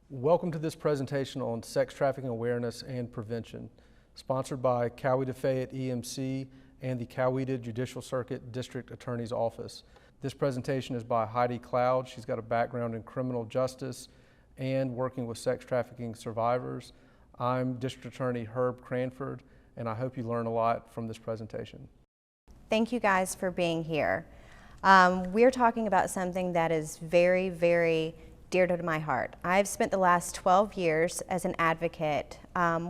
Welcome to this presentation on sex trafficking awareness and prevention, sponsored by Coweta-Fayette EMC and the Coweta Judicial Circuit District Attorney's Office. This presentation is by Heidi Cloud. She's got a background in criminal justice and working with sex trafficking survivors. I'm District Attorney Herb Cranford, and I hope you learn a lot from this presentation. Thank you guys for being here. We're talking about something that is very, very dear to my heart. I've spent the last 12 years as an advocate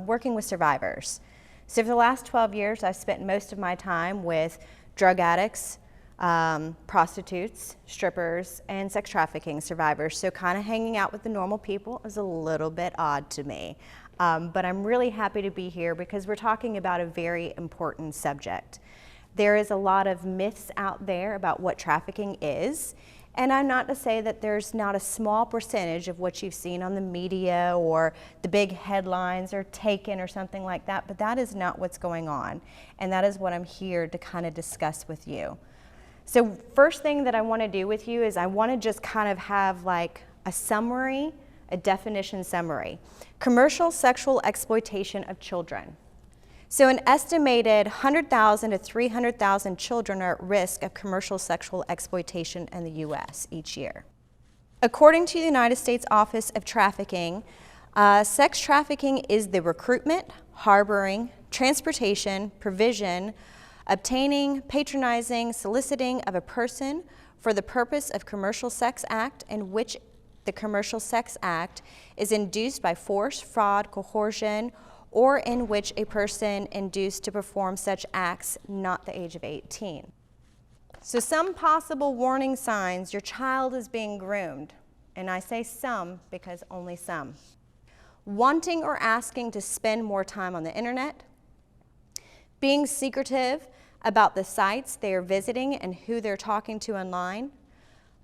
working with survivors. So for the last 12 years, I've spent most of my time with drug addicts, prostitutes, strippers, and sex trafficking survivors. So kind of hanging out with the normal people is a little bit odd to me. But I'm really happy to be here because we're talking about a very important subject. There is a lot of myths out there about what trafficking is. And I'm not to say that there's not a small percentage of what you've seen on the media or the big headlines or Taken or something like that, but that is not what's going on. And that is what I'm here to kind of discuss with you. So first thing that I want to do with you is I want to just kind of have like a summary, a definition summary. Commercial sexual exploitation of children. So an estimated 100,000 to 300,000 children are at risk of commercial sexual exploitation in the U.S. each year. According to the United States Office of Trafficking, sex trafficking is the recruitment, harboring, transportation, provision, obtaining, patronizing, soliciting of a person for the purpose of commercial sex act in which the commercial sex act is induced by force, fraud, coercion, or in which a person induced to perform such acts not the age of 18. So some possible warning signs: your child is being groomed, and I say some because only some. Wanting or asking to spend more time on the internet, being secretive about the sites they are visiting and who they're talking to online,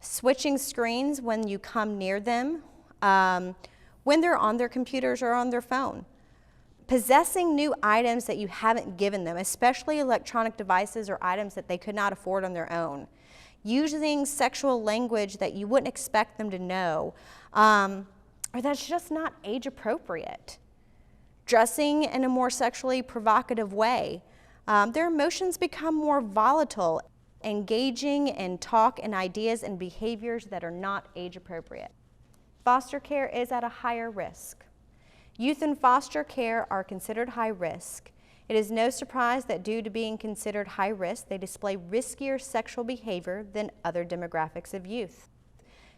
switching screens when you come near them, when they're on their computers or on their phone, possessing new items that you haven't given them, especially electronic devices or items that they could not afford on their own, using sexual language that you wouldn't expect them to know, or that's just not age appropriate, dressing in a more sexually provocative way. Their emotions become more volatile, engaging in talk and ideas and behaviors that are not age appropriate. Foster care is at a higher risk. Youth in foster care are considered high risk. It is no surprise that due to being considered high risk, they display riskier sexual behavior than other demographics of youth.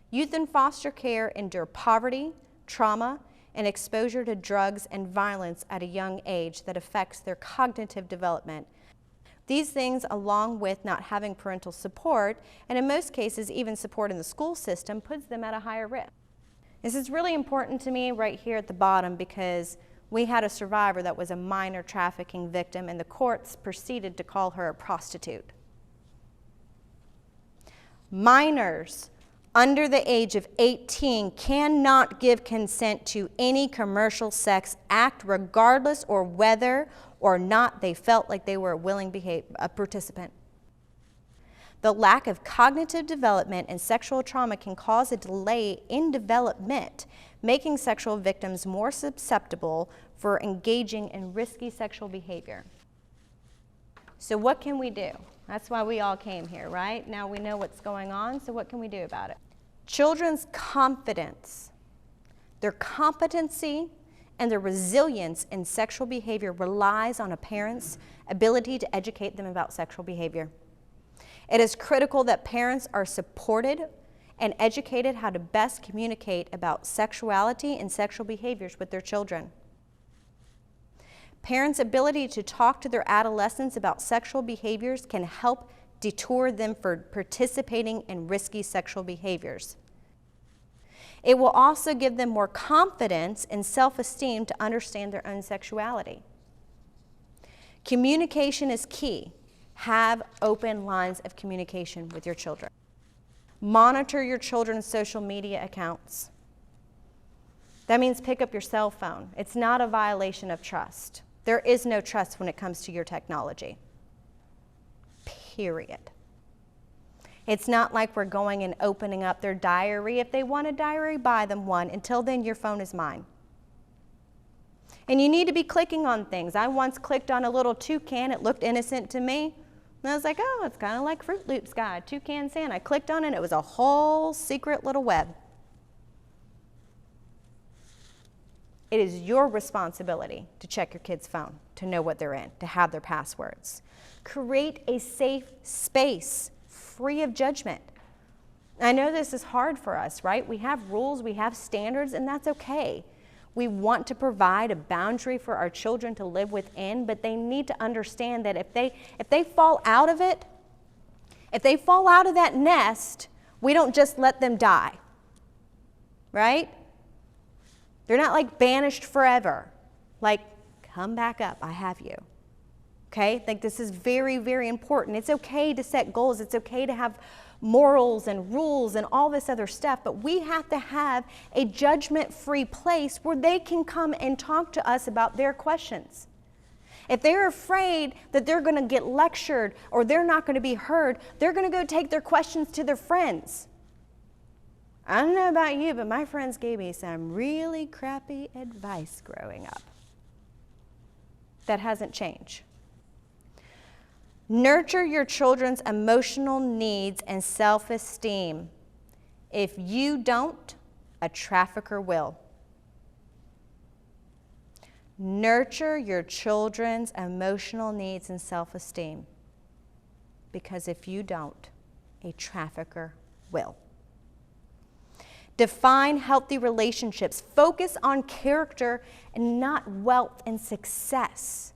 Youth in foster care endure poverty, trauma, and exposure to drugs and violence at a young age that affects their cognitive development. These things, along with not having parental support, and in most cases even support in the school system, puts them at a higher risk. This is really important to me right here at the bottom because we had a survivor that was a minor trafficking victim and the courts proceeded to call her a prostitute. Minors under the age of 18 cannot give consent to any commercial sex act regardless or whether or not they felt like they were a willing participant. The lack of cognitive development and sexual trauma can cause a delay in development, making sexual victims more susceptible for engaging in risky sexual behavior. So what can we do? That's why we all came here, right? Now we know what's going on, so what can we do about it? Children's confidence, their competency, and their resilience in sexual behavior relies on a parent's ability to educate them about sexual behavior. It is critical that parents are supported and educated how to best communicate about sexuality and sexual behaviors with their children. Parents' ability to talk to their adolescents about sexual behaviors can help deter them from participating in risky sexual behaviors. It will also give them more confidence and self-esteem to understand their own sexuality. Communication is key. Have open lines of communication with your children. Monitor your children's social media accounts. That means pick up your cell phone. It's not a violation of trust. There is no trust when it comes to your technology. Period. It's not like we're going and opening up their diary. If they want a diary, buy them one. Until then, your phone is mine. And you need to be clicking on things. I once clicked on a little toucan. It looked innocent to me. And I was like, oh, it's kind of like Fruit Loops guy, Toucan Santa. I clicked on it, and it was a whole secret little web. It is your responsibility to check your kid's phone, to know what they're in, to have their passwords. Create a safe space, free of judgment. I know this is hard for us, right? We have rules, we have standards, and that's okay. We want to provide a boundary for our children to live within, but they need to understand that if they fall out of it, if they fall out of that nest, we don't just let them die, right? They're not like banished forever. Like, come back up, I have you. Okay? Like, this is very, very important. It's okay to set goals. It's okay to have morals and rules and all this other stuff, but we have to have a judgment-free place where they can come and talk to us about their questions. If they're afraid that they're going to get lectured or they're not going to be heard, they're going to go take their questions to their friends. I don't know about you, but my friends gave me some really crappy advice growing up. That hasn't changed. Nurture your children's emotional needs and self-esteem. If you don't, a trafficker will. Nurture your children's emotional needs and self-esteem. Because if you don't, a trafficker will. Define healthy relationships. Focus on character and not wealth and success.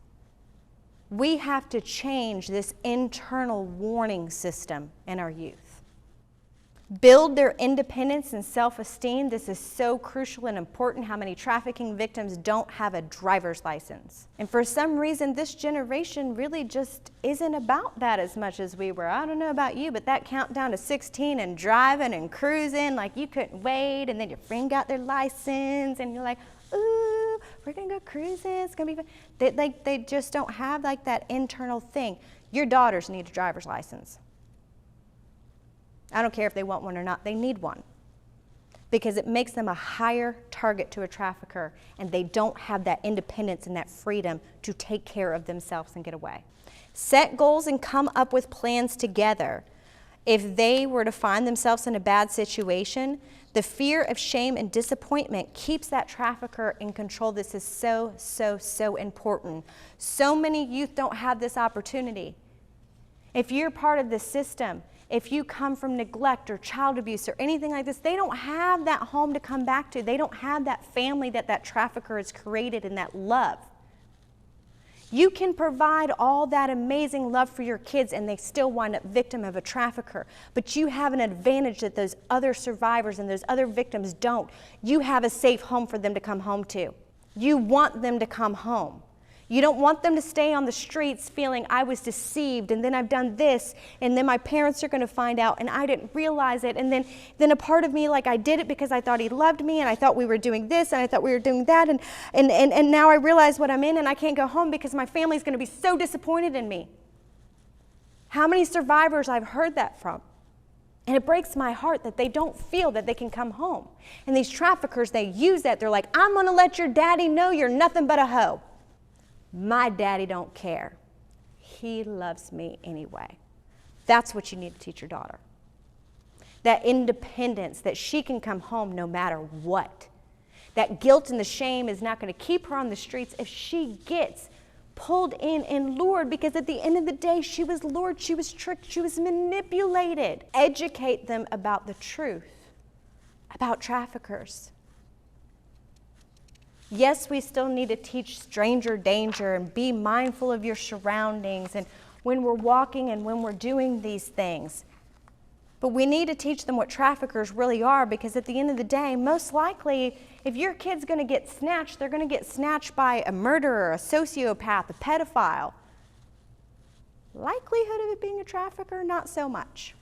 We have to change this internal warning system in our youth. Build their independence and self-esteem. This is so crucial and important. How many trafficking victims don't have a driver's license? And for some reason, this generation really just isn't about that as much as we were. I don't know about you, but that countdown to 16 and driving and cruising, like you couldn't wait, and then your friend got their license, and you're like, ooh, we're gonna go cruising, it's gonna be fun. They just don't have like that internal thing. Your daughters need a driver's license. I don't care if they want one or not, they need one. Because it makes them a higher target to a trafficker, and they don't have that independence and that freedom to take care of themselves and get away. Set goals and come up with plans together. If they were to find themselves in a bad situation, the fear of shame and disappointment keeps that trafficker in control. This is so, so, so important. So many youth don't have this opportunity. If you're part of the system, if you come from neglect or child abuse or anything like this, they don't have that home to come back to. They don't have that family that trafficker has created and that love. You can provide all that amazing love for your kids and they still wind up victim of a trafficker. But you have an advantage that those other survivors and those other victims don't. You have a safe home for them to come home to. You want them to come home. You don't want them to stay on the streets feeling I was deceived and then I've done this and then my parents are going to find out and I didn't realize it, and then a part of me, like, I did it because I thought he loved me and I thought we were doing this and I thought we were doing that, and now I realize what I'm in and I can't go home because my family's going to be so disappointed in me. How many survivors I've heard that from? And it breaks my heart that they don't feel that they can come home. And these traffickers, they use that. They're like, I'm going to let your daddy know you're nothing but a hoe. My daddy don't care. He loves me anyway. That's what you need to teach your daughter. That independence, that she can come home no matter what. That guilt and the shame is not going to keep her on the streets if she gets pulled in and lured, because at the end of the day, she was lured, she was tricked, she was manipulated. Educate them about the truth, about traffickers. Yes, we still need to teach stranger danger and be mindful of your surroundings and when we're walking and when we're doing these things. But we need to teach them what traffickers really are, because at the end of the day, most likely, if your kid's going to get snatched, they're going to get snatched by a murderer, a sociopath, a pedophile. Likelihood of it being a trafficker, not so much.